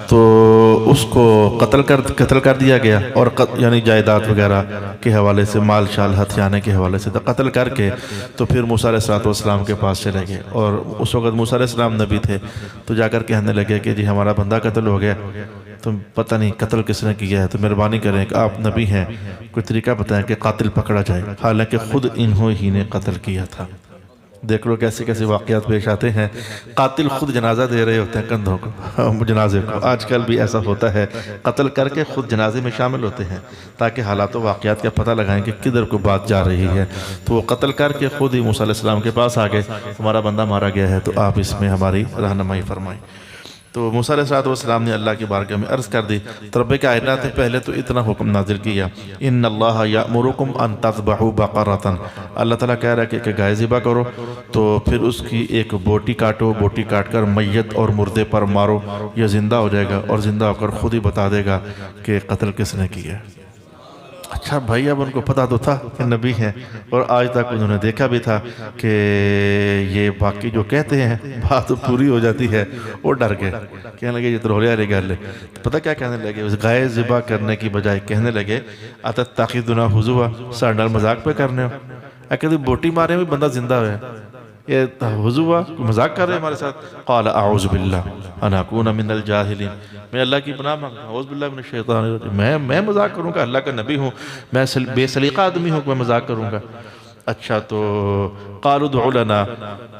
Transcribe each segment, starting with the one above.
تو اس کو قتل کر دیا گیا، اور یعنی جائیداد وغیرہ کے حوالے سے، مال شال ہتھیانے کے حوالے سے قتل کر کے تو پھر موسیٰ علیہ السلام کے پاس چلے گئے. اور اس وقت موسیٰ علیہ السلام نبی تھے، تو جا کر کہنے لگے کہ جی ہمارا بندہ قتل ہو گیا، تو پتہ نہیں قتل کس نے کیا ہے، تو مہربانی کریں کہ آپ نبی ہیں، کوئی طریقہ بتائیں کہ قاتل پکڑا جائے. حالانکہ خود انہوں ہی نے قتل کیا تھا. دیکھ لو کیسے کیسے واقعات پیش آتے ہیں. قاتل خود جنازہ دے رہے ہوتے ہیں کندھوں کو، جنازے کو. آج کل بھی ایسا ہوتا ہے، قتل کر کے خود جنازے میں شامل ہوتے ہیں تاکہ حالات و واقعات کا پتہ لگائیں کہ کدھر کو بات جا رہی ہے. تو وہ قتل کر کے خود ہی موسیٰ علیہ السلام کے پاس آگئے، ہمارا بندہ مارا گیا ہے، تو آپ اس میں ہماری رہنمائی فرمائیں. تو موسیٰ علیہ السلام نے اللہ کی بارگاہ میں عرض کر دی. تو رب کائنات نے پہلے تو اتنا حکم نازل کیا، ان اللہ یأمرکم ان تذبحوا بقرۃ، اللہ تعالیٰ کہہ رہا ہے کہ گائے ذبح کرو، تو پھر اس کی ایک بوٹی کاٹو، بوٹی کاٹ کر میت اور مردے پر مارو، یہ زندہ ہو جائے گا اور زندہ ہو کر خود ہی بتا دے گا کہ قتل کس نے کیا. اچھا بھائی، اب ان کو پتا تو تھا کہ نبی ہیں، اور آج تک انہوں نے دیکھا بھی تھا کہ یہ باقی جو کہتے ہیں بات پوری ہو جاتی ہے. وہ ڈر گئے، کہنے لگے یہ تو رولے والے گل ہے. پتہ کیا کہنے لگے؟ گائے ذبح کرنے کی بجائے کہنے لگے اتتخذنا ہزوا، ساڈے نال مذاق پہ کرنے ہو؟ کہ بوٹی مارے بھی بندہ زندہ ہویا، یہ ہزوا مذاق کر رہے ہیں ہمارے ساتھ. قال اعوذ باللہ ان اکون من الجاہلین، میں اللہ کی پناہ مانگتا ہوں، اعوذ باللہ من الشیطان الرجیم، میں مذاق کروں گا؟ اللہ کا نبی ہوں، میں بے سلیقہ آدمی ہوں کہ میں مذاق کروں گا؟ اچھا تو قالوا ادع لنا،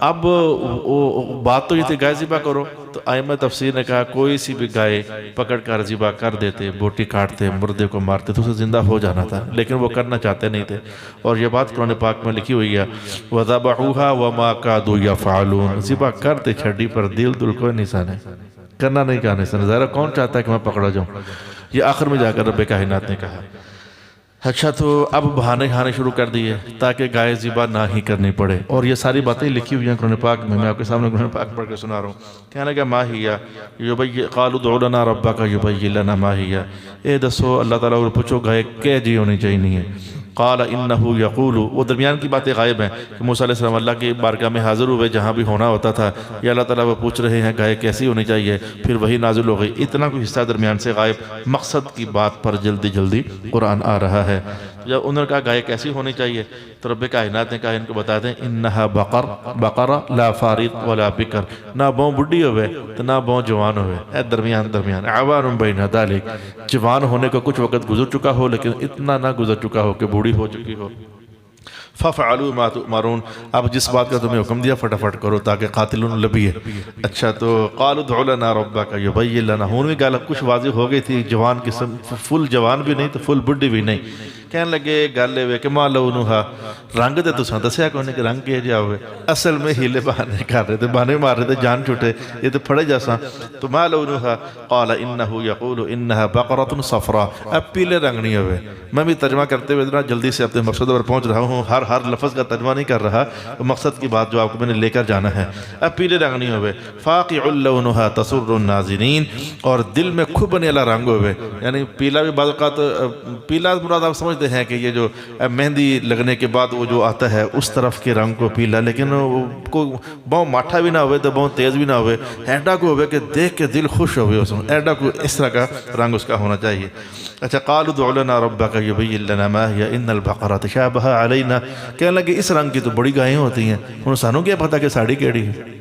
اب بات تو یہ تھی گائے ذبح کرو، تو ائمہ تفسیر نے کہا کوئی سی بھی گائے پکڑ کر ذبح کر دیتے، بوٹی کاٹتے، مردے کو مارتے تو اسے زندہ ہو جانا تھا، لیکن وہ کرنا چاہتے نہیں تھے. اور یہ بات قرآن پاک میں لکھی ہوئی ہے وَذَبَحُوهَا وَمَا كَادُوا يَفْعَلُونَ، ذبح کرتے چھڑی پر دل کوئی نہیں سانے، کرنا نہیں کہنے سے ظاہر کون چاہتا ہے کہ میں پکڑا جاؤں. یہ آخر میں جا کر رب کائنات نے کہا. اچھا تو اب بہانے کھانے شروع کر دیے تاکہ گائے ذبح نہ ہی کرنی پڑے. اور یہ ساری باتیں لکھی ہوئی ہیں قرآن پاک میں آپ کے سامنے قرآن پاک پڑھ کے سنا رہا ہوں. کہنے لگا ما ہی قالوا ادع لنا ربک یبین لنا ما ہی، اے دسو اللہ تعالیٰ کو پوچھو گائے کیا جی ہونی چاہیے. قال انہو یقول، وہ درمیان کی باتیں غائب ہیں کہ موسیٰ علیہ السلام اللہ کی بارگاہ میں حاضر ہوئے جہاں بھی ہونا ہوتا تھا، یا اللہ تعالیٰ وہ پوچھ رہے ہیں گائے کیسی ہونی چاہیے، پھر وہی نازل ہو گئی. اتنا کوئی حصہ درمیان سے غائب، مقصد کی بات پر جلدی جلدی قرآن آ رہا ہے. جب انہوں نے کہا گائے کیسی ہونی چاہیے تو رب کائنات نے کہا ان کو بتا دیں انہا بقرہ لا فارض ولا بکر، نہ بہن بڑھی ہوئے تو نہ بہن جوان ہوئے، اے درمیان عوان بین ذالک، جوان ہونے کا کچھ وقت گزر چکا ہو لیکن اتنا نہ گزر چکا ہو کہ بوڑھی ہو چکی ہو. فَفْعَلُوا مَا تُؤْمَرُونَ، اب جس بات کا تمہیں حکم دیا فٹافٹ کرو تاکہ قاتلون لبی ہے. اچھا تو قالوا ادع لنا ربک یبین لنا، ہون بھی گال کچھ واضح ہو گئی تھی، جوان قسم، فل جوان بھی نہیں تو فل بڈھی بھی نہیں. کہنے لگے گالے وے کہ ما لونہا، رنگ دے تو سن دسیا کونے کہ رنگ کے جا ہوئے، اصل میں ہیلے بہانے کر رہے تھے، بہانے مار رہے تھے، جان چھوٹے یہ تو پھڑے جیسا. تو ما لونہا قال انہو یقول انہا بقرۃ صفراء، اب پیلے رنگ نہیں ہوئے. میں بھی ترجمہ کرتے ہوئے اتنا جلدی سے اپنے مقصد پر پہنچ رہا ہوں، ہر لفظ کا ترجمہ نہیں کر رہا، مقصد کی بات جو آپ کو میں نے لے کر جانا ہے. اب پیلے رنگ نہیں ہوئے، فاقع لونہا تسر الناظرین، اور دل میں کھبنے والا رنگ ہوئے. یعنی پیلا بھی بعض اوقات، پیلا مراد آپ سمجھتے ہیں کہ یہ جو مہندی لگنے کے بعد وہ جو آتا ہے اس طرف کے رنگ کو پیلا، لیکن بہت ماٹھا بھی نہ ہوئے تو بہت تیز بھی نہ ہوئے، ایڈا کو ہوئے کہ دیکھ کے دل خوش ہوئے، اس میں ایڈا کو اس طرح کا رنگ اس کا ہونا چاہیے. اچھا قالوا ادع لنا ربک یبین لنا ما ہی ان البقرہ تشابہ علینا، کہنے لگے اس رنگ کی تو بڑی گائیں ہوتی ہیں، انہوں سانوں کیا پتا کہ ساڑی کیڑی ہے.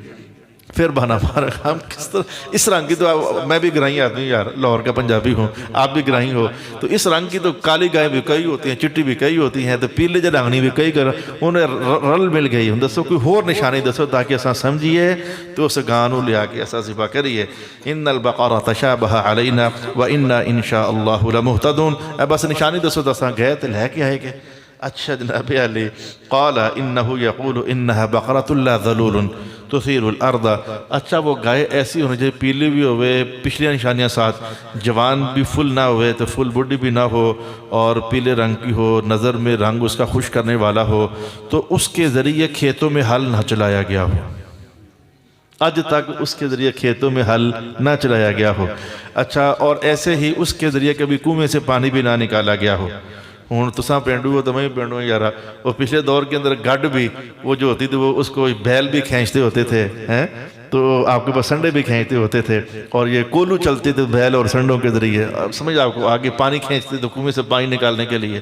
پھر بہانا مارا ہم کس طرح اس رنگ کی تو، میں بھی گرائی آدمی یار، لاہور کا پنجابی ہوں، آپ بھی گرائی ہو، تو اس رنگ کی تو کالی گائیں بھی کئی ہوتی ہیں، چٹی بھی کئی ہوتی ہیں، تو پیلے جو رنگنی بھی کئی کر انہیں رل مل گئی ہوں. دسو کوئی اور نشانی دسو تاکہ ایسا سمجھیے تو اس گانوں لیا کے ایسا ذبح کریے. ان البقرہ تشابہ علینا وإنا ان شاء اللہ لمہتدون، بس نشانی دسو تو اساں گئے تو لے کے آئے گے. اچھا جناب علی قال انہو یقول انہا بقرۃ لا ذلول تثیر الارض، اچھا وہ گائے ایسی ہونے چاہیے پیلی بھی ہوئے، پچھلی نشانیاں ساتھ، جوان بھی فل نہ ہوئے تو فل بڈھی بھی نہ ہو، اور پیلے رنگ کی ہو، نظر میں رنگ اس کا خوش کرنے والا ہو، تو اس کے ذریعے کھیتوں میں ہل نہ چلایا گیا ہو، آج تک اس کے ذریعے کھیتوں میں ہل نہ چلایا گیا ہو. اچھا اور ایسے ہی اس کے ذریعے کبھی کنویں سے پانی بھی نہ نکالا گیا ہو. ہوں تساں پینڈو ہو تو میں پینڈو یارا، وہ پچھلے دور کے اندر گڈ بھی وہ جو ہوتی تھی وہ اس کو بیل بھی کھینچتے ہوتے تھے، تو آپ کے پاس سنڈے بھی کھینچتے ہوتے تھے، اور یہ کولو چلتے تھے بیل اور سنڈوں کے ذریعے، اور سمجھ آپ کو آگے پانی کھینچتے تھے کنویں سے پانی نکالنے کے لیے.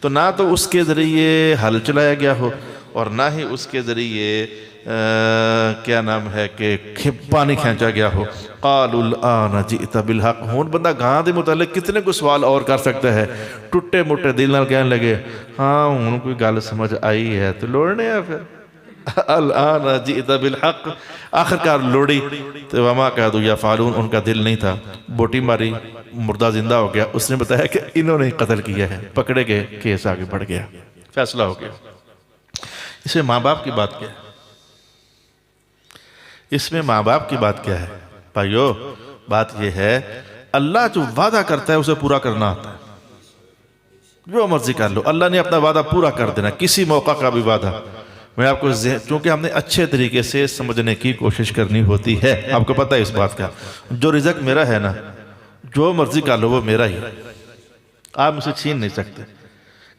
تو نہ تو اس کے ذریعے ہل چلایا گیا ہو اور نہ ہی اس کے ذریعے کیا نام ہے کہ پانی کھینچا گیا ہو. قالوا الآن جئت بالحق. ہون بندہ گاں دے متعلق کتنے کو سوال اور کر سکتا ہے. ٹوٹے موٹے دل نال کہنے لگے ہاں ہوں کوئی گل سمجھ آئی ہے تو لوڑنے ہے پھر. الآن جئت بالحق. آخرکار لوڑی تو وما کادوا یفعلون. ان کا دل نہیں تھا. بوٹی ماری، مردہ زندہ ہو گیا. اس نے بتایا کہ انہوں نے قتل کیا ہے. پکڑے گئے، کیس آگے بڑھ گیا، فیصلہ ہو گیا. اس میں ماں باپ کی بات کیا ہے؟ اس میں ماں باپ کی بات کیا ہے بھائیو؟ بات یہ ہے اللہ جو وعدہ کرتا ہے اسے پورا کرنا آتا ہے. جو مرضی کر لو، اللہ نے اپنا وعدہ پورا کر دینا. کسی موقع کا بھی وعدہ میں آپ کو چونکہ ہم نے اچھے طریقے سے سمجھنے کی کوشش کرنی ہوتی ہے. آپ کو پتہ ہے اس بات کا، جو رزق میرا ہے نا، جو مرضی کر لو وہ میرا ہی، آپ مجھ سے چھین نہیں سکتے.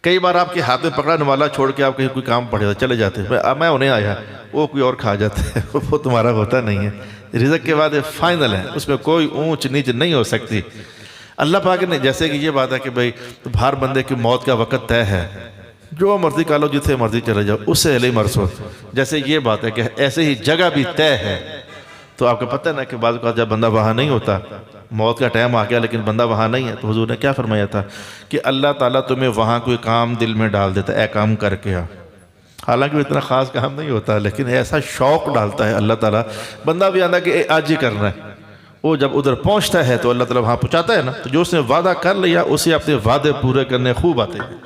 کئی بار آپ کے ہاتھ میں پکڑا نوالا چھوڑ کے آپ کہیں کوئی کام پڑے چلے جاتے ہیں، میں انہیں آیا وہ کوئی اور کھا جاتا ہے، وہ تمہارا ہوتا نہیں ہے. رزق کے بعد فائنل ہے، اس میں کوئی اونچ نیچ نہیں ہو سکتی. اللہ پاک نے جیسے کہ یہ بات ہے کہ بھئی ہر بندے کی موت کا وقت طے ہے، جو مرضی کر لو، جتنے مرضی چلے جاؤ، اس سے علیہ مرسو. جیسے یہ بات ہے کہ ایسے ہی جگہ بھی طے ہے. تو آپ کو پتہ ہے نا کہ بعض اوقات جب بندہ وہاں نہیں ہوتا، موت کا ٹائم آ گیا لیکن بندہ وہاں نہیں ہے، تو حضور نے کیا فرمایا تھا کہ اللہ تعالیٰ تمہیں وہاں کوئی کام دل میں ڈال دیتا ہے، اے کام کر کے آ. حالانکہ وہ اتنا خاص کام نہیں ہوتا لیکن ایسا شوق ڈالتا ہے اللہ تعالیٰ. بندہ بھی آتا ہے کہ آج ہی کرنا ہے. وہ جب ادھر پہنچتا ہے تو اللہ تعالیٰ وہاں پہنچاتا ہے نا. تو جو اس نے وعدہ کر لیا اسے اپنے وعدے پورے کرنے خوب آتے ہیں.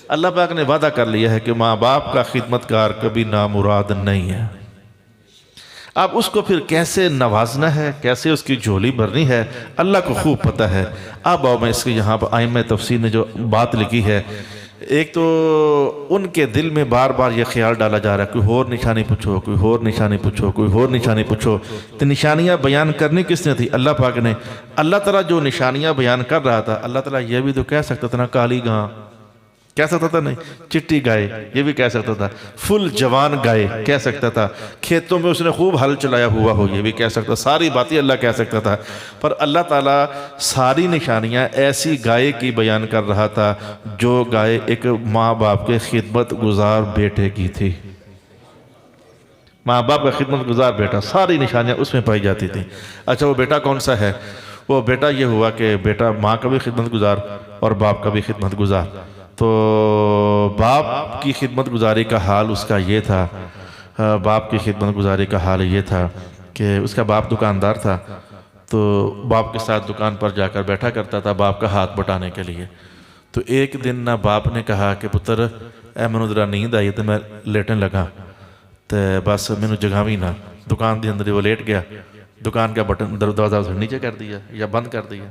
اللہ پاک نے وعدہ کر لیا ہے کہ ماں باپ کا خدمتگار کبھی نامراد نہیں ہے. اب اس کو پھر کیسے نوازنا ہے، کیسے اس کی جھولی بھرنی ہے، اللہ کو خوب پتہ ہے. اب آؤ میں اس کے یہاں پر ائمہ تفسیر نے جو بات لکھی ہے، ایک تو ان کے دل میں بار بار یہ خیال ڈالا جا رہا ہے کوئی اور نشانی پوچھو، کوئی اور نشانی پوچھو، کوئی اور نشانی پوچھو. تو نشانیاں بیان کرنی کس نے تھی؟ اللہ پاک نے. اللہ تعالیٰ جو نشانیاں بیان کر رہا تھا، اللہ تعالیٰ یہ بھی تو کہہ سکتا تھا نا کالی گاں، کہہ سکتا تھا نہیں، چٹی گائے یہ بھی کہہ سکتا تھا، فل جوان گائے کہہ سکتا تھا، کھیتوں میں اس نے خوب ہل چلایا ہوا ہو یہ بھی کہہ سکتا. ساری باتیں اللہ کہہ سکتا تھا. پر اللہ تعالیٰ ساری نشانیاں ایسی گائے کی بیان کر رہا تھا جو گائے ایک ماں باپ کے خدمت گزار بیٹے کی تھی. ماں باپ کا خدمت گزار بیٹا، ساری نشانیاں اس میں پائی جاتی تھیں. اچھا وہ بیٹا کون سا ہے؟ وہ بیٹا یہ ہوا کہ بیٹا ماں کا بھی خدمت گزار اور باپ کا بھی خدمت گزار. تو باپ کی خدمت گزاری کا حال اس کا یہ تھا، باپ کی خدمت گزاری کا حال یہ تھا کہ اس کا باپ دکاندار تھا. تو باپ کے ساتھ دکان پر جا کر بیٹھا کرتا تھا باپ کا ہاتھ بٹانے کے لیے. تو ایک دن نہ باپ نے کہا کہ پتر اے منو ذرا نیند آئی تو میں لیٹن لگا تو بس مینو جگاوی نہ. دکان دے اندر وہ لیٹ گیا، دکان کا بٹن دروازہ نیچے کر دیا یا بند کر دیا.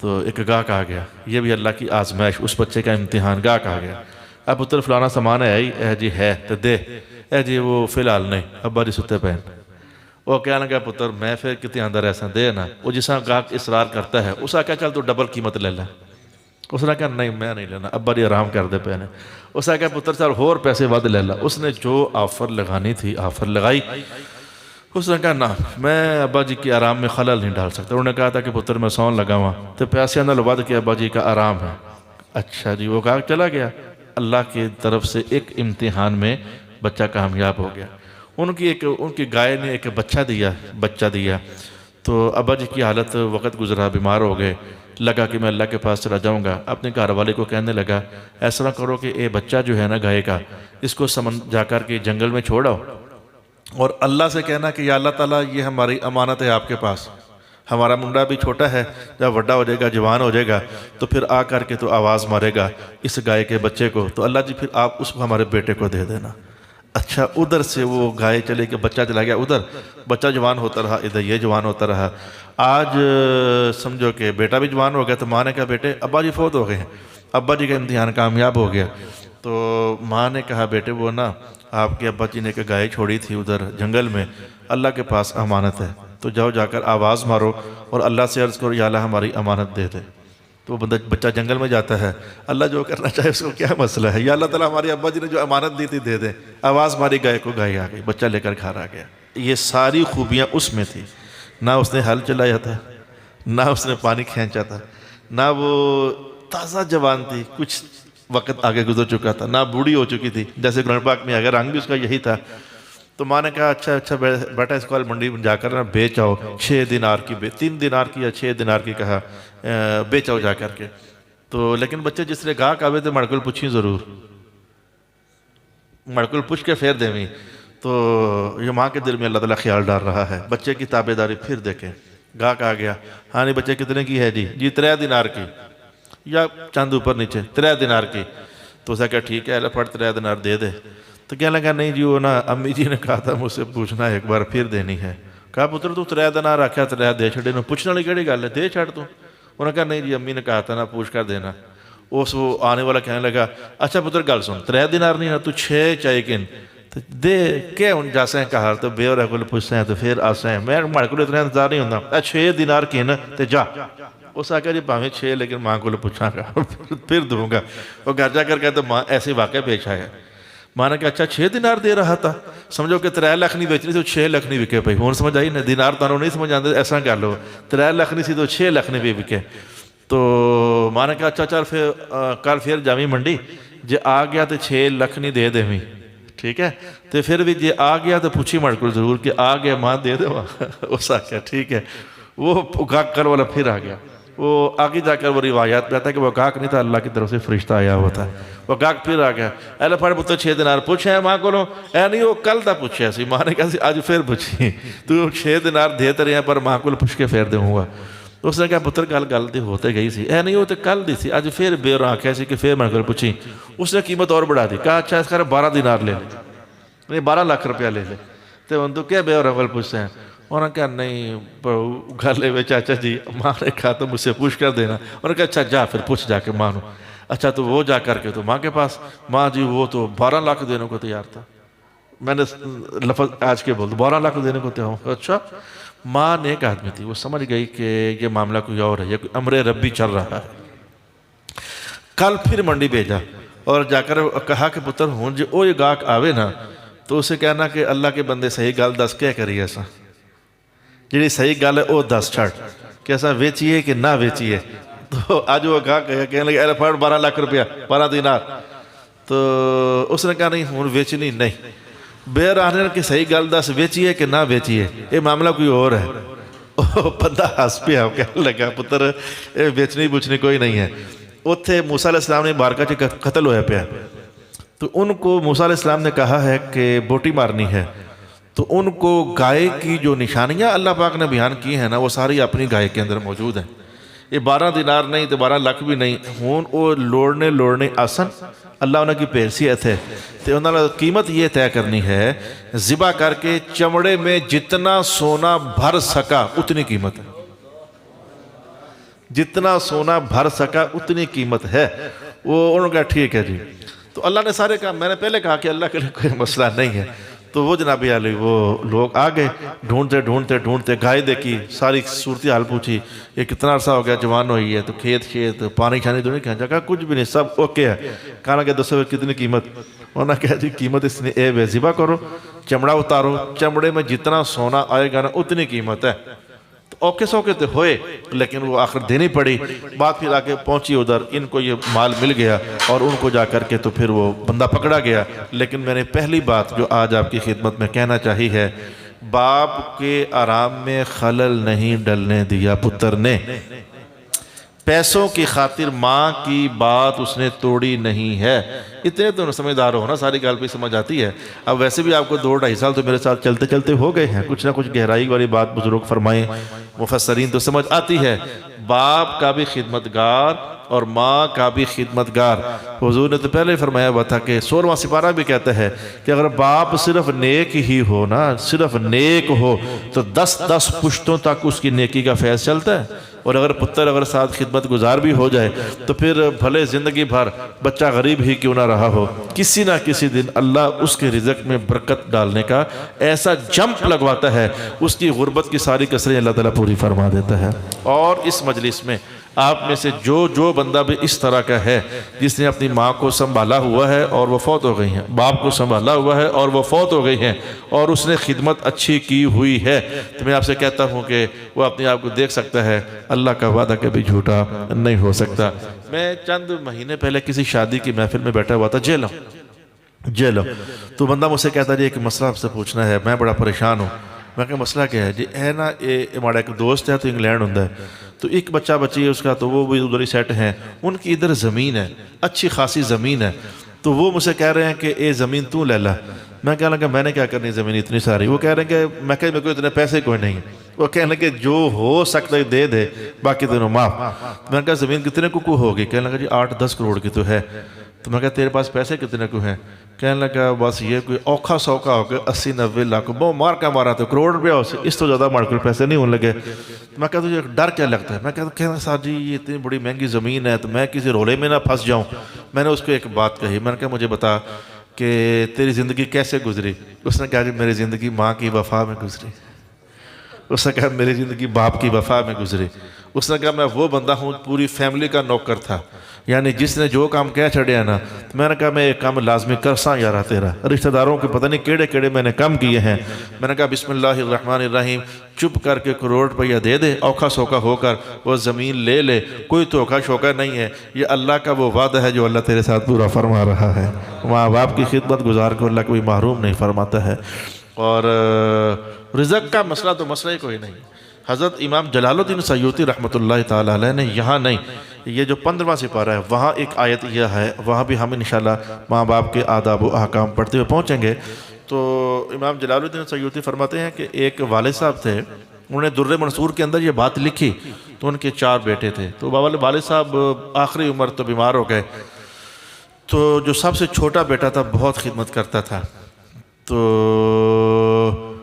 تو ایک گاہک آ گیا، یہ بھی اللہ کی آزمائش، اس بچے کا امتحان. گاہک آ گیا، اب پتر فلانا سامان ہے ہی؟ اے جی ہے. تو دے. اے جی وہ فی الحال نہیں، ابا جی ستے پہن. وہ کہنے لگا پتر میں پھر کتنے اندر ایسا دے نا. وہ جسا گاہک اصرار کرتا ہے اس نے کہا چل تو ڈبل قیمت لے لے. اس نے کہا نہیں میں نہیں لینا، ابا جی آرام کر دے پہنے. اس نے کہا پتر چل اور پیسے ود لے لا. اس نے جو آفر لگانی تھی آفر لگائی. اس نے کہا نہ میں ابا جی کی آرام میں خلل نہیں ڈال سکتا. انہوں نے کہا تھا کہ پتر میں سون لگا ہوا تو پیسے نہ لباد کہ ابا جی کا آرام ہے. اچھا جی وہ کہا چلا گیا. اللہ کی طرف سے ایک امتحان میں بچہ کامیاب ہو گیا. ان کی گائے نے ایک بچہ دیا. تو ابا جی کی حالت وقت گزرا، بیمار ہو گئے. لگا کہ میں اللہ کے پاس چلا جاؤں گا. اپنے گھر والے کو کہنے لگا ایسا کرو کہ اے بچہ جو ہے نا گائے کا، اس کو جا کر کے جنگل میں چھوڑاؤ اور اللہ سے کہنا کہ یا اللہ تعالیٰ یہ ہماری امانت ہے آپ کے پاس. ہمارا منڈا بھی چھوٹا ہے، جب بڑا ہو جائے گا جوان ہو جائے گا تو پھر آ کر کے تو آواز مارے گا اس گائے کے بچے کو. تو اللہ جی پھر آپ اس کو ہمارے بیٹے کو دے دینا. اچھا ادھر سے وہ گائے چلے کہ بچہ چلا گیا ادھر، بچہ جوان ہوتا رہا، ادھر یہ جوان ہوتا رہا. آج سمجھو کہ بیٹا بھی جوان ہو گیا تو ماں نے کہا بیٹے ابا جی فوت ہو گئے ہیں. ابا جی کا امتحان کامیاب ہو گیا. تو ماں نے کہا بیٹے وہ نا آپ کے ابا جی نے ایک گائے چھوڑی تھی ادھر جنگل میں، اللہ کے پاس امانت ہے، تو جاؤ جا کر آواز مارو اور اللہ سے عرض کرو یا اللہ ہماری امانت دے دے. تو وہ بچہ جنگل میں جاتا ہے، اللہ جو کرنا چاہے اس کو کیا مسئلہ ہے، یا اللہ تعالیٰ ہمارے ابا جی نے جو امانت دی تھی دے دے. آواز ماری گائے کو، گائے آ گئی، بچہ لے کر گھر آ گیا. یہ ساری خوبیاں اس میں تھی. نہ اس نے ہل چلایا تھا، نہ اس نے پانی کھینچا تھا، نہ وہ تازہ جوان تھی، کچھ وقت آگے گزر چکا تھا، نہ بوڑھی ہو چکی تھی جیسے قرآن پاک میں اگر رنگ بھی اس کا یہی تھا. تو ماں نے کہا اچھا بیٹا اس کو منڈی میں جا کر نا بیچ آؤ، 6 دینار کی 3 دینار کی یا 6 دینار کی کہا بیچ آؤ جا کر کے. تو لیکن بچے جس طرح گاہک آوے تھے مڑکل پوچھی ضرور، مڑکل پوچھ کے پھر دیویں. تو یہ ماں کے دل میں اللہ تعالیٰ خیال ڈال رہا ہے. بچے کی تابع داری پھر دیکھیں. گاہک آ گیا، ہاں نہیں بچے کتنے کی ہے جی 3 دینار کی یا چند اوپر نیچے 3 دینار کی. تو اسے کہا ٹھیک ہے پڑھ 3 دینار دے دے. تو کہنے لگا نہیں جی وہ نا امی جی نے کہا تھا مجھ سے پوچھنا ایک بار پھر دینی ہے. کہا پتر تو 3 دینار آکھیا 3 دے چھڑے نو پوچھنا نہیں کہڑی گل ہے دے چھڑ تو. انہوں نے کہا نہیں جی امی نے کہا تھا نا پوچھ کر دینا. وہ آنے والا کہنے لگا اچھا پتر گل سن 3 دینار نہیں نا تو 6 چاہے کن دے کہ ان جاسیں کہا تو بے اور اکل پوچھتے ہیں تو پھر آسیں ہیں میں مڑ کو اتنا انتظار نہیں ہوتا 6 دینار کن تے جا. اس آ کہا جی پاویں 6 لیکن ماں کو پوچھا گا پھر دوں گا. وہ گھر جا کر کہتے ماں ایسے واقعہ پیش آیا. ماں نے کہا اچھا 6 دینار دے رہا تھا، سمجھو کہ 3 لاکھ نہیں بیچنی تھی تو 6 لاکھ نہیں وکے پئی. ہوں سمجھ آئی نا دینار تانوں نہیں سمجھ آتے ایسا کر لو 3 لاکھ نہیں سی تو 6 لاکھ نہیں بھی وکے. تو ماں نے کہا اچھا چل پھر کل پھر جاویں منڈی جے آ گیا تو 6 لاکھ نہیں دے دیویں ٹھیک ہے. تو پھر بھی جے آ گیا تو پوچھی مڑ کو ضرور کہ آ گیا ماں دے دے. اس آ کیا ٹھیک ہے. وہ گاہک کر والا پھر آ گیا. وہ آگے جا کر وہ روایات پہ آتا ہے کہ وہ گاہک نہیں تھا اللہ کی طرف سے فرشتہ آیا ہوا تھا. وہ گاہک پھر آ گیا اے پڑھ پتر 6 دینار پوچھے ہیں ماں کو اے نہیں وہ کل تھا پوچھے سی. ماں نے کہا سی آج پھر پوچھی تو 6 دینار دیتے رہے ہیں پر ماں کو پوچھ کے پھر دوں گا. اس نے کہا پتر گل تو ہوتے گئی سی اے نہیں وہ تو کل دی سی آج پھر بے اور آنکھیں سی کہ پھر میں کو پوچھی. اس نے قیمت اور بڑھا دی. کہا اچھا اس کا 12 دینار لے لے نہیں 12 لاکھ روپیہ لے لے. تو ان تو کیا بے اور اول پوچھتے ہیں. انہوں نے کہا نہیں گھر لے ہوئے چاچا جی ماں نے کہا تو مجھ سے پوچھ کر دینا. انہوں نے کہا اچھا جا پھر پوچھ جا کے ماں نو. اچھا تو وہ جا کر کے تو ماں کے پاس ماں جی وہ تو 12 لاکھ دینے کو تیار تھا. میں نے لفظ آج کے بول 12 لاکھ دینے کو تیار ہوں. اچھا ماں نیک آدمی تھی وہ سمجھ گئی کہ یہ معاملہ کوئی اور ہے یہ کوئی امر ربی چل رہا ہے. کل پھر منڈی بھیجا اور جا کر کہا کہ پتر ہوں جی وہ یہ گاہک آوے نا تو اسے کہنا کہ اللہ کے بندے صحیح گل دس کیا کریے ایسا جی صحیح گل ہے وہ دس چھڑ کہ ایسا ویچیے کہ نہ ویچیے. تو آج وہ گاہک کہنے لگے اے پڑھ 12 لاکھ روپیہ 12 دینار. تو اس نے کہا نہیں ہوں ویچنی نہیں بے رہنے کہ صحیح گل دس ویچیے کہ نہ ویچیے یہ معاملہ کوئی اور ہے. بندہ ہس پیا کہنے لگا پتر ویچنی بوچنی کوئی نہیں ہے. اتھے موسیٰ علیہ السلام نے بارکہ چ قتل ہویا پیا تو ان کو موسیٰ علیہ السلام نے کہا ہے کہ بوٹی مارنی ہے. تو ان کو گائے کی جو نشانیاں اللہ پاک نے بیان کی ہیں نا وہ ساری اپنی گائے کے اندر موجود ہیں. یہ 12 دینار نہیں تو 12 لاکھ بھی نہیں ہون وہ لوڑنے آسن اللہ انہوں کی پیسیت ہے. تو انہوں نے قیمت یہ طے کرنی ہے ذبح کر کے چمڑے میں جتنا سونا بھر سکا اتنی قیمت ہے. جتنا سونا بھر سکا اتنی قیمت ہے. وہ انہوں نے کہا ٹھیک ہے جی. تو اللہ نے سارے کہا میں نے پہلے کہا کہ اللہ کے لیے کوئی مسئلہ نہیں ہے. تو وہ جناب علی وہ لوگ آگئے ڈھونڈتے گائے دیکھی ساری صورتحال پوچھی یہ کتنا عرصہ ہو گیا جوان ہوئی ہے تو کھیت پانی چھانی تو نہیں کہا کہا کچھ بھی نہیں سب اوکے ہے. کہا کہ دسو کتنی قیمت. انہوں نے کہا جی قیمت اس نے اے وے ذبح کرو چمڑا اتارو چمڑے میں جتنا سونا آئے گا نا اتنی قیمت ہے. تو اوکے سوکے تو ہوئے لیکن وہ آخر دینی پڑی. بات پھر آگے پہنچی ادھر ان کو یہ مال مل گیا اور ان کو جا کر کے تو پھر وہ بندہ پکڑا گیا. لیکن میں نے پہلی بات جو آج آپ کی خدمت میں کہنا چاہی ہے باپ کے آرام میں خلل نہیں ڈلنے دیا پتر نے. پیسوں کی خاطر ماں کی بات اس نے توڑی نہیں ہے. اتنے تو سمجھدار ہو نا ساری گل پہ سمجھ آتی ہے. اب ویسے بھی آپ کو 2-2.5 سال تو میرے ساتھ چلتے چلتے ہو گئے ہیں کچھ نہ کچھ گہرائی والی بات بزرگ فرمائیں مفسرین تو سمجھ آتی ہے. باپ کا بھی خدمتگار اور ماں کا بھی خدمتگار. حضور نے تو پہلے ہی فرمایا ہوا تھا کہ 16واں سپارہ بھی کہتا ہے کہ اگر باپ صرف نیک ہی ہو نا صرف نیک ہو تو 10 پشتوں تک اس کی نیکی کا فیض چلتا ہے. اور اگر پتر اگر ساتھ خدمت گزار بھی ہو جائے تو پھر بھلے زندگی بھر بچہ غریب ہی کیوں نہ رہا ہو، کسی نہ کسی دن اللہ اس کے رزق میں برکت ڈالنے کا ایسا جمپ لگواتا ہے، اس کی غربت کی ساری کسریں اللہ تعالیٰ پوری فرما دیتا ہے۔ اور اس مجلس میں آپ میں سے جو بندہ بھی اس طرح کا ہے جس نے اپنی ماں کو سنبھالا ہوا ہے اور وہ فوت ہو گئی ہیں، باپ کو سنبھالا ہوا ہے اور وہ فوت ہو گئی ہیں، اور اس نے خدمت اچھی کی ہوئی ہے، تو میں آپ سے کہتا ہوں کہ وہ اپنے آپ کو دیکھ سکتا ہے، اللہ کا وعدہ کبھی جھوٹا نہیں ہو سکتا۔ میں چند مہینے پہلے کسی شادی کی محفل میں بیٹھا ہوا تھا، جیلوں تو بندہ مجھ سے کہتا جی ایک مسئلہ آپ سے پوچھنا ہے، میں بڑا پریشان ہوں۔ میں کہا مسئلہ کیا ہے؟ جی اے نا ہمارا ایک دوست ہے تو انگلینڈ ہوں ہے، تو ایک بچہ بچی ہے اس کا، تو وہ بھی ادھر ہی سیٹ ہیں، ان کی ادھر زمین ہے، اچھی خاصی زمین ہے، تو وہ مجھ سے کہہ رہے ہیں کہ اے زمین تو لے لا۔ میں کہنے لگا میں نے کیا کرنی زمین اتنی ساری؟ وہ کہہ رہے ہیں کہ میں کہا میرے کو اتنے پیسے کوئی نہیں۔ وہ کہنے لگے جو ہو سکتا ہے دے دے، باقی دونوں معاف۔ میں نے کہا زمین کتنے کو ہوگی؟ کہنے لگا جی 8-10 کروڑ کی تو ہے۔ تو میں کہا تیرے پاس پیسے کتنے کو ہیں؟ کہنے لگا بس یہ کوئی اوکھا سوکھا ہو کے 80-90 لاکھ، وہ مار کا مارا تو کروڑ روپیہ ہو سے، اس تو زیادہ مار کر پیسے نہیں ہونے لگے۔ میں کہا تجھے ڈر کیا لگتا ہے؟ میں کہتا صاحب جی یہ اتنی بڑی مہنگی زمین ہے تو میں کسی رولے میں نہ پھنس جاؤں۔ میں نے اس کو ایک بات کہی، میں نے کہا مجھے بتا کہ تیری زندگی کیسے گزری؟ اس نے کہا جی میری زندگی ماں کی وفا میں گزری۔ اس نے کہا میری زندگی باپ کی وفا میں گزری۔ اس نے کہا میں وہ بندہ ہوں پوری فیملی کا نوکر تھا، یعنی جس نے جو کام کہہ چھڑیا نا، میں نے کہا میں ایک کام لازمی کرساں یارا تیرا، رشتہ داروں کے پتہ نہیں کیڑے کیڑے میں نے کام کیے ہیں۔ میں نے کہا بسم اللہ الرحمن الرحیم، چپ کر کے کروڑ روپیہ دے دے، اوکھا سوکھا ہو کر وہ زمین لے لے، کوئی دھوکا شوکا نہیں ہے، یہ اللہ کا وہ وعدہ ہے جو اللہ تیرے ساتھ پورا فرما رہا ہے۔ ماں باپ کی خدمت گزار کو اللہ کوئی محروم نہیں فرماتا ہے۔ اور رزق کا مسئلہ تو مسئلہ ہی کوئی نہیں۔ حضرت امام جلال الدین سیوطی رحمۃ اللہ تعالیٰ علیہ نے یہاں نہیں، یہ جو 15واں سپارہ ہے وہاں ایک آیت یہ ہے، وہاں بھی ہم انشاءاللہ ماں باپ کے آداب و احکام پڑھتے ہوئے پہنچیں گے۔ تو امام جلال الدین سیوطی فرماتے ہیں کہ ایک والد صاحب تھے، انہوں نے در منصور کے اندر یہ بات لکھی، تو ان کے 4 بیٹے تھے، تو والد صاحب آخری عمر تو بیمار ہو گئے، تو جو سب سے چھوٹا بیٹا تھا بہت خدمت کرتا تھا، تو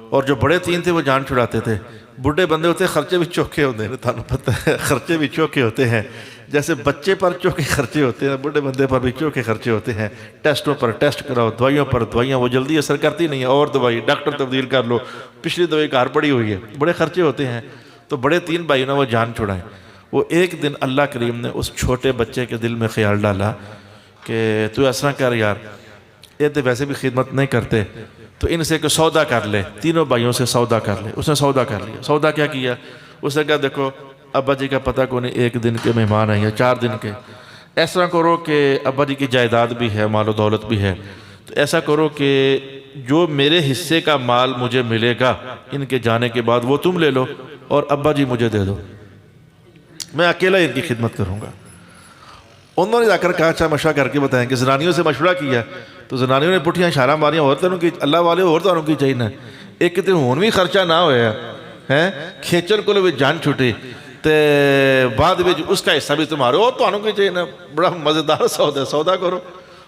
اور جو بڑے 3 تھے وہ جان چھڑاتے تھے۔ بڑھے بندے ہوتے ہیں خرچے بھی چوکھے ہوتے ہیں، تمہیں پتہ ہے خرچے بھی چوکھے ہوتے ہیں، جیسے بچے پر چوکھے خرچے ہوتے ہیں، بڑھے بندے پر بھی چوکھے خرچے ہوتے ہیں۔ ٹیسٹوں پر ٹیسٹ کراؤ، دوائیوں پر دوائیاں، وہ جلدی اثر کرتی نہیں ہے، اور دوائی ڈاکٹر تبدیل کر لو، پچھلی دوائی گھر پڑی ہوئی ہے، بڑے خرچے ہوتے ہیں۔ تو بڑے 3 بھائی نے وہ جان چھڑائیں۔ وہ ایک دن اللہ کریم نے اس چھوٹے بچے کے دل میں خیال ڈالا کہ تو ایسا کر یار، یہ تو ویسے بھی خدمت نہیں کرتے، تو ان سے ایک سودا کر لے، تینوں بھائیوں سے سودا کر لے۔ اس نے سودا کر لیا۔ سودا کیا کیا؟ اس نے کہا دیکھو ابا جی کا پتہ کو نہیں 1 دن کے مہمان ہیں یا 4 دن کے، ایسا کرو کہ ابا جی کی جائیداد بھی ہے، مال و دولت بھی ہے، تو ایسا کرو کہ جو میرے حصے کا مال مجھے ملے گا ان کے جانے کے بعد وہ تم لے لو اور ابا جی مجھے دے دو، میں اکیلا ان کی خدمت کروں گا۔ انہوں نے جا کر کہا اچھا مشورہ کر کے بتائیں کہ زنانیوں سے مشورہ کیا، تو زنانیوں نے پٹھیاں اشارہ ماریاں، اور تنوں کی اللہ والے اور تنوں کی چاہیے نا، ایک تے ہون بھی خرچہ نہ ہویا ہے، کھیچن کو لے جان چھٹی تے بعد میں اس کا حصہ بھی تمہارے، اور تنوں کی چاہیے نا، بڑا مزیدار سودا کرو۔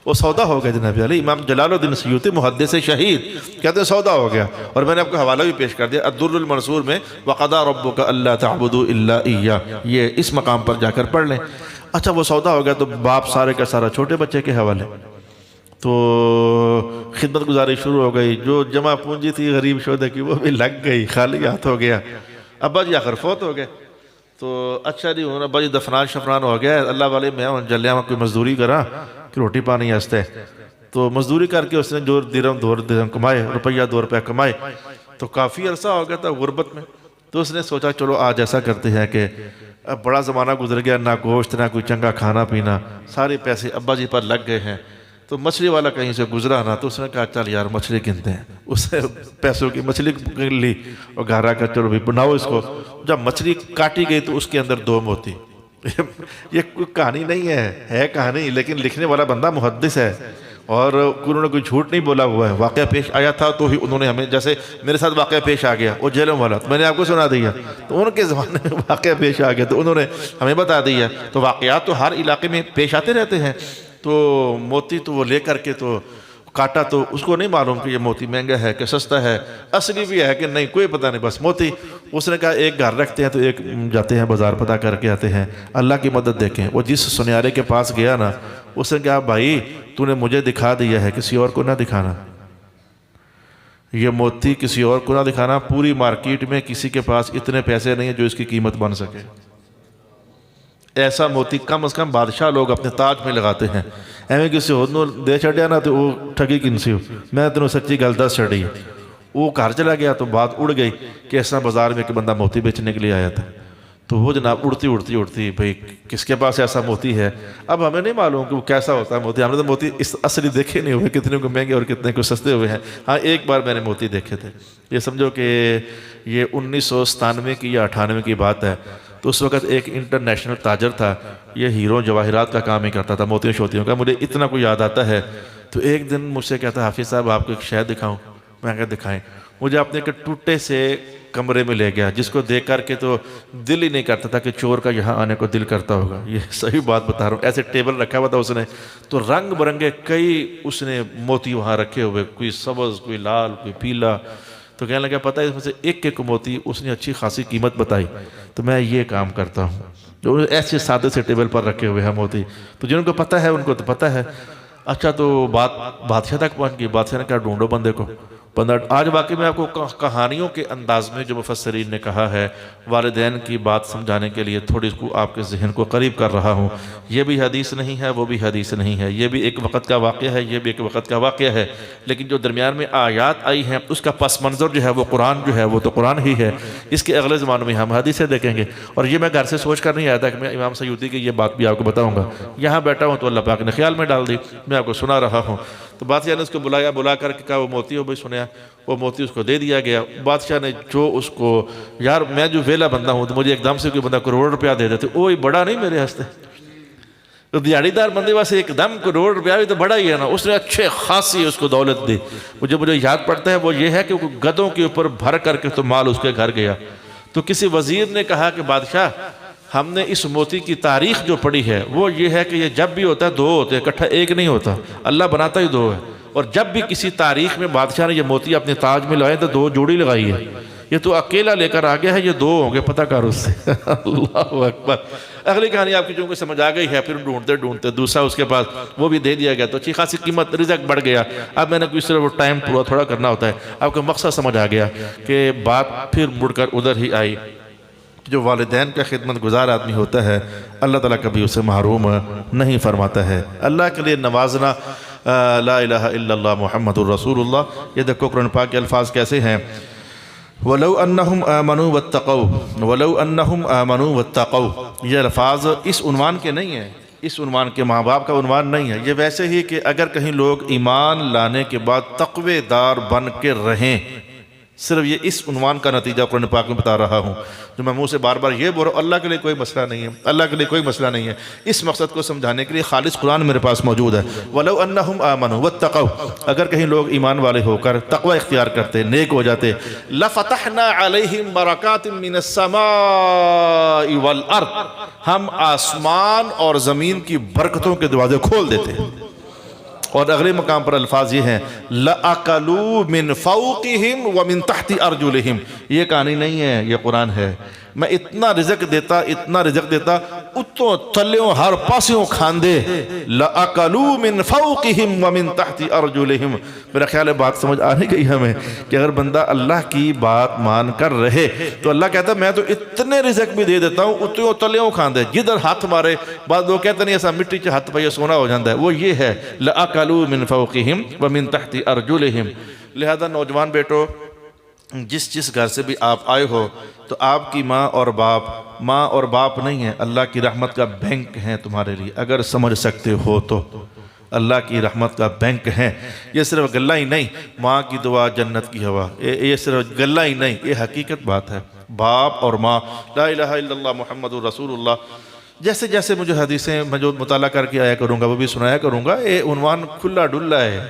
وہ سودا ہو گیا جناب علی۔ امام جلال الدین سیوطی محدث شہید کہتے ہیں سودا ہو گیا، اور میں نے آپ کو حوالہ بھی پیش کر دیا الدر المنصور میں، وَقَضَىٰ رَبُّكَ أَلَّا تَعْبُدُوا إِلَّا إِيَّاهُ، یہ اس مقام پر جا کر پڑھ لیں۔ اچھا وہ سودا ہو گیا تو باپ سارے کا سارا چھوٹے بچے کے حوالے، تو خدمت گزاری شروع ہو گئی، جو جمع پونجی تھی غریب شودے کی وہ بھی لگ گئی، خالی ہاتھ ہو گیا۔ ابا جی آخر فوت ہو گئے، تو اچھا جی ہوں ابا جی دفنان شفران ہو گیا، اللہ والے میں جلیاں کوئی مزدوری کرا کہ روٹی پانی ہستے، تو مزدوری کر کے اس نے جو درہم 2 درہم کمائے، روپیہ 2 روپیہ کمائے، تو کافی عرصہ ہو گیا تھا غربت میں، تو اس نے سوچا چلو آج ایسا کرتے ہیں کہ اب بڑا زمانہ گزر گیا، نہ گوشت نہ کوئی چنگا کھانا پینا، سارے پیسے ابا جی پر لگ گئے ہیں، تو مچھلی والا کہیں سے گزرا نا، تو اس نے کہا چل یار مچھلی گنتے ہیں، اس نے پیسوں کی مچھلی گن لی اور گھر آ کر چلو بھی بناؤ اس کو۔ جب مچھلی کاٹی گئی تو اس کے اندر 2 موتی۔ یہ کوئی کہانی نہیں ہے کہانی، لیکن لکھنے والا بندہ محدث ہے، اور انہوں نے کوئی جھوٹ نہیں بولا ہوا ہے، واقعہ پیش آیا تھا تو ہی انہوں نے ہمیں، جیسے میرے ساتھ واقعہ پیش آ گیا وہ جیلوں والا، تو میں نے آپ کو سنا دیا، تو ان کے زمانے میں واقعہ پیش آ گیا تو انہوں نے ہمیں بتا دیا۔ تو واقعات تو ہر علاقے میں پیش آتے رہتے ہیں، تو موتی تو وہ لے کر کے تو کاٹا تو اس کو نہیں معلوم کہ یہ موتی مہنگا ہے کہ سستا ہے، اصلی بھی ہے کہ نہیں، کوئی پتہ نہیں، بس موتی۔ اس نے کہا ایک گھر رکھتے ہیں تو ایک جاتے ہیں بازار پتہ کر کے آتے ہیں۔ اللہ کی مدد دیکھیں، وہ جس سنیارے کے پاس گیا نا، اس نے کہا بھائی تو نے مجھے دکھا دیا ہے، کسی اور کو نہ دکھانا، یہ موتی کسی اور کو نہ دکھانا، پوری مارکیٹ میں کسی کے پاس اتنے پیسے نہیں ہیں جو اس کی قیمت بن سکے۔ ایسا موتی کم از کم بادشاہ لوگ اپنے تاج میں لگاتے ہیں، ایویں کسی اور نو دے چڑھیا نا تو وہ ٹھگی کنسی ہو، میں تینوں سچی گل دس چڑھی۔ وہ گھر چلا گیا تو بات اڑ گئی کہ ایسا بازار میں کہ بندہ موتی بیچنے کے لیے آیا تھا، تو وہ جناب اڑتی بھئی کس کے پاس ایسا موتی ہے۔ اب ہمیں نہیں معلوم کہ وہ کیسا ہوتا ہے موتی، ہم نے تو موتی اس اصلی دیکھے نہیں ہوئے، کتنے کو مہنگے اور کتنے کو سستے ہوئے ہیں۔ ہاں ایک بار میں نے موتی دیکھے تھے، یہ سمجھو کہ یہ 1997 کی یا 98 کی بات ہے، تو اس وقت ایک انٹرنیشنل تاجر تھا، یہ ہیروں جواہرات کا کام ہی کرتا تھا، موتیوں شوتیوں کا، مجھے اتنا کوئی یاد آتا ہے۔ تو ایک دن مجھ سے کہتا حافظ صاحب آپ کو ایک شے دکھاؤں، میں کہا دکھائیں۔ مجھے اپنے ایک ٹوٹے سے کمرے میں لے گیا جس کو دیکھ کر کے تو دل ہی نہیں کرتا تھا کہ چور کا یہاں آنے کو دل کرتا ہوگا، یہ صحیح بات بتا رہا ہوں۔ ایسے ٹیبل رکھا ہوا تھا اس نے، تو رنگ برنگے کئی اس نے موتی وہاں رکھے ہوئے، کوئی سبز، کوئی لال، کوئی پیلا۔ تو کہنے لگا پتہ ہے اس میں سے ایک ایک موتی اس نے اچھی خاصی قیمت بتائی، تو میں یہ کام کرتا ہوں، جو ایسے سادے سے ٹیبل پر رکھے ہوئے ہیں موتی، تو جن کو پتہ ہے ان کو تو پتہ ہے۔ اچھا تو بات بادشاہ تک پہنچ گئی، بادشاہ نے کہا ڈھونڈو بندے کو۔ بندہ آج واقعی میں آپ کو کہانیوں کے انداز میں جو مفسرین نے کہا ہے، والدین کی بات سمجھانے کے لیے تھوڑی اس کو آپ کے ذہن کو قریب کر رہا ہوں۔ یہ بھی حدیث نہیں ہے، وہ بھی حدیث نہیں ہے، یہ بھی ایک وقت کا واقعہ ہے، یہ بھی ایک وقت کا واقعہ ہے، لیکن جو درمیان میں آیات آئی ہیں اس کا پس منظر جو ہے وہ قرآن جو ہے وہ تو قرآن ہی ہے۔ اس کے اگلے زمانوں میں ہم حدیثیں دیکھیں گے، اور یہ میں گھر سے سوچ کر نہیں آیا تھا کہ میں امام سیوطی کی یہ بات بھی آپ کو بتاؤں گا، یہاں بیٹھا ہوں تو اللہ پاک نے خیال میں ڈال دی، میں آپ کو سنا رہا ہوں۔ تو بادشاہ نے اس کو بلا کر کے کہا وہ موتی ہو بھائی سنیا، وہ موتی اس کو دے دیا گیا۔ بادشاہ نے جو اس کو، یار میں جو ویلا بندہ ہوں تو مجھے ایک دم سے کوئی بندہ کروڑ روپیہ دے دیتے، اوہ بڑا نہیں میرے ہستے، تو دیہڑی دار بندے واسے ایک دم کروڑ روپیہ بھی تو بڑا ہی ہے نا۔ اس نے اچھے خاصی اس کو دولت دی۔ مجھے یاد پڑتا ہے وہ یہ ہے کہ گدوں کے اوپر بھر کر کے تو مال اس کے گھر گیا۔ تو کسی وزیر نے کہا کہ بادشاہ ہم نے اس موتی کی تاریخ جو پڑھی ہے وہ یہ ہے کہ یہ جب بھی ہوتا ہے دو ہوتے ہیں، اکٹھا ایک نہیں ہوتا، اللہ بناتا ہی دو ہے، اور جب بھی کسی تاریخ میں بادشاہ نے یہ موتی اپنے تاج میں لگائے تو دو جوڑی لگائی ہے، یہ تو اکیلا لے کر آ گیا ہے، یہ دو ہوں گے، پتہ کر اس سے۔ اللہ اکبر۔ اگلی کہانی آپ کی جو کہ سمجھ آ گئی ہے، پھر ڈھونڈتے دوسرا اس کے پاس وہ بھی دے دیا گیا، تو اچھی خاصی قیمت، رزق بڑھ گیا۔ اب میں نے کوئی صرف وہ ٹائم پورا تھوڑا کرنا ہوتا ہے، آپ کو مقصد سمجھ آ گیا کہ بات پھر مڑ کر ادھر ہی آئی۔ جو والدین کا خدمت گزار آدمی ہوتا ہے اللہ تعالیٰ کبھی اسے محروم نہیں فرماتا ہے۔ اللہ کے لیے نوازنا، لا الہ الا اللہ محمد الرسول اللہ، یہ دیکھو قرآن پاک کے الفاظ کیسے ہیں، وَلَوْ أَنَّهُمْ آمَنُوا وَاتَّقَوْا، وَلَوْ أَنَّهُمْ آمَنُوا وَاتَّقَوْا، یہ الفاظ اس عنوان کے نہیں ہیں، اس عنوان کے ماں باپ کا عنوان نہیں ہے، یہ ویسے ہی کہ اگر کہیں لوگ ایمان لانے کے بعد تقوی دار بن کے رہیں، صرف یہ اس عنوان کا نتیجہ قرآن پاک میں بتا رہا ہوں، جو میں منہ سے بار بار یہ بول رہا ہوں، اللہ کے لیے کوئی مسئلہ نہیں ہے، اللہ کے لیے کوئی مسئلہ نہیں ہے، اس مقصد کو سمجھانے کے لیے خالص قرآن میرے پاس موجود ہے۔ وَلَوْ أَنَّهُمْ آمَنُوا وَاتَّقَوْا، اگر کہیں لوگ ایمان والے ہو کر تقوی اختیار کرتے، نیک ہو جاتے، لَفَتَحْنَا عَلَيْهِمْ بَرَكَاتٍ مِّنَ السَّمَاءِ وَالْأَرْضِ، ہم آسمان اور زمین کی برکتوں کے دروازے کھول دیتے۔ اور اگلے مقام پر الفاظ یہ ہیں لَأَكَلُوا مِن فَوْقِهِمْ وَمِن تَحْتِ أَرْجُلِهِمْ، یہ کہانی نہیں ہے، یہ قرآن ہے۔ میں اتنا رزق دیتا اتوں تلیوں ہر پاسیوں کھاندے، لَأَكَلُوا مِن فَوْقِهِمْ وَمِن تَحْتِ أَرْجُلِهِمْ۔ میرا خیال ہے بات سمجھ آنے گئی ہمیں کہ اگر بندہ اللہ کی بات مان کر رہے تو اللہ کہتا ہے میں تو اتنے رزق بھی دے دیتا ہوں اتوں تلیوں کھاندے، جدھر ہاتھ مارے، بعض لوگ کہتے نہیں ایسا مٹی چ ہاتھ پہ سونا ہو جاتا ہے، وہ یہ ہے لَأَكَلُوا مِن فَوْقِهِمْ وَمِن تَحْتِ أَرْجُلِهِمْ۔ لہذا نوجوان بیٹو، جس گھر سے بھی آپ آئے ہو تو آپ کی ماں اور باپ نہیں ہیں، اللہ کی رحمت کا بینک ہیں تمہارے لیے، اگر سمجھ سکتے ہو تو اللہ کی رحمت کا بینک ہیں۔ یہ صرف گلہ ہی نہیں، ماں کی دعا جنت کی ہوا، یہ صرف گلہ ہی نہیں، یہ حقیقت بات ہے۔ باپ اور ماں، لا الہ الا اللہ محمد الرسول اللہ، جیسے جیسے مجھے حدیثیں میں جو مطالعہ کر کے آیا کروں گا وہ بھی سنایا کروں گا، یہ عنوان کھلا ڈلا ہے،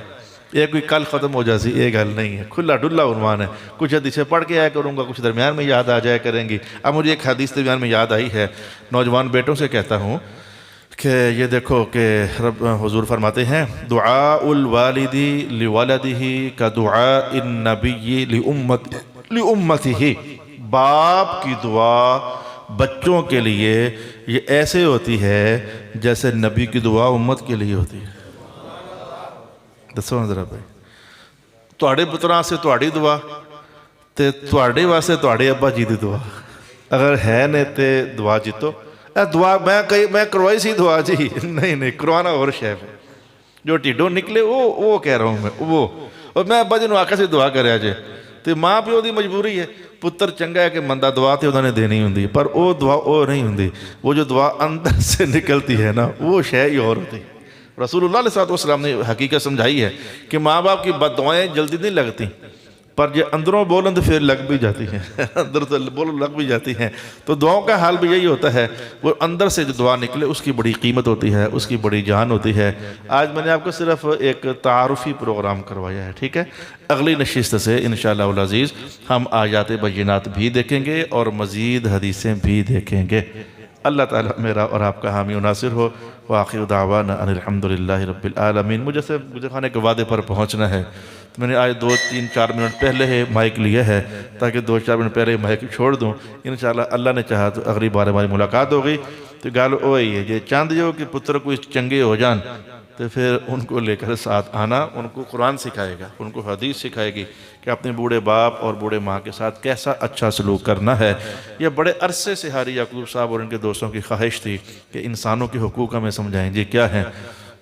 یہ کوئی کل ختم ہو جاسی یہ گل نہیں ہے، کھلا ڈلا عنوان ہے۔ کچھ حدیثیں پڑھ کے آیا کروں گا، کچھ درمیان میں یاد آ جایا کریں گی۔ اب مجھے ایک حدیث درمیان میں یاد آئی ہے، نوجوان بیٹوں سے کہتا ہوں کہ یہ دیکھو کہ رب حضور فرماتے ہیں دعاء الوالدی لولدہ کا دعاء النبی لامتہ، باپ کی دعا بچوں کے لیے یہ ایسے ہوتی ہے جیسے نبی کی دعا امت کے لیے ہوتی ہے۔ دسو ذرا بھائی، تواڈے پتراں سے تواڈی دعا تے تواڈے واسطے تواڈے ابا جی دی دعا اگر ہے نے تے دعا جیتو۔ دعا میں کروائی سی دعا جی، نہیں کروانا اور شیف ہے جو ٹھڈوں نکلے وہ کہہ رہا ہوں میں وہ، اور میں ابا جی نو آکھا سی دعا کریا جے، تے ماں پیو دی مجبوری ہے، پتر چنگا ہے کہ مندہ دعا تے انہوں نے دینی ہوندی، پر وہ دعا وہ نہیں ہوندی، وہ جو دعا اندر سے نکلتی ہے نا وہ شے ہی اور ہوتی ہے۔ رسول اللہ علیہ السلام نے حقیقت سمجھائی ہے کہ ماں باپ کی بد دعائیں جلدی نہیں لگتی، پر یہ اندروں بولن تو پھر لگ بھی جاتی ہیں، اندر تو بولن لگ بھی جاتی ہیں۔ تو دعاؤں کا حال بھی یہی ہوتا ہے، وہ اندر سے جو دعا نکلے اس کی بڑی قیمت ہوتی ہے، اس کی بڑی جان ہوتی ہے۔ آج میں نے آپ کو صرف ایک تعارفی پروگرام کروایا ہے، ٹھیک ہے؟ اگلی نشست سے انشاءاللہ العزیز ہم آیات بینات بھی دیکھیں گے اور مزید حدیثیں بھی دیکھیں گے۔ اللہ تعالیٰ میرا اور آپ کا حامی و ناصر ہو۔ وآخر دعوانا ان الحمدللہ رب العالمین۔ مجھے خانے کے وعدے پر پہنچنا ہے، تو میں نے آج 2-3-4 منٹ پہلے ہی مائک لیا ہے تاکہ 2-4 منٹ پہلے مائک چھوڑ دوں۔ انشاءاللہ اللہ نے چاہا تو اگلی بار ہماری ملاقات ہوگی۔ تو گال وہی ہے جی چاند جو کہ پتر کوئی چنگے ہو جان تو پھر ان کو لے کر ساتھ آنا، ان کو قرآن سکھائے گا، ان کو حدیث سکھائے گی کہ اپنے بوڑھے باپ اور بوڑھے ماں کے ساتھ کیسا اچھا سلوک کرنا ہے۔ یہ بڑے عرصے سے حاجی یعقوب صاحب اور ان کے دوستوں کی خواہش تھی کہ انسانوں کے حقوق ہمیں سمجھائیں جی کیا ہیں۔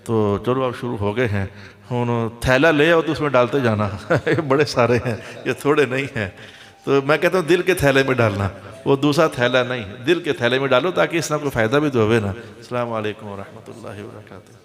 تو چلو اب شروع ہو گئے ہیں، تھیلا لے آؤ تو اس میں ڈالتے جانا، یہ بڑے سارے ہیں، یہ تھوڑے نہیں ہیں۔ تو میں کہتا ہوں دل کے تھیلے میں ڈالنا، وہ دوسرا تھیلا نہیں، دل کے تھیلے میں ڈالو تاکہ اس میں کوئی فائدہ بھی تو ہوئے نا۔ السلام علیکم ورحمۃ اللہ وبرکاتہ۔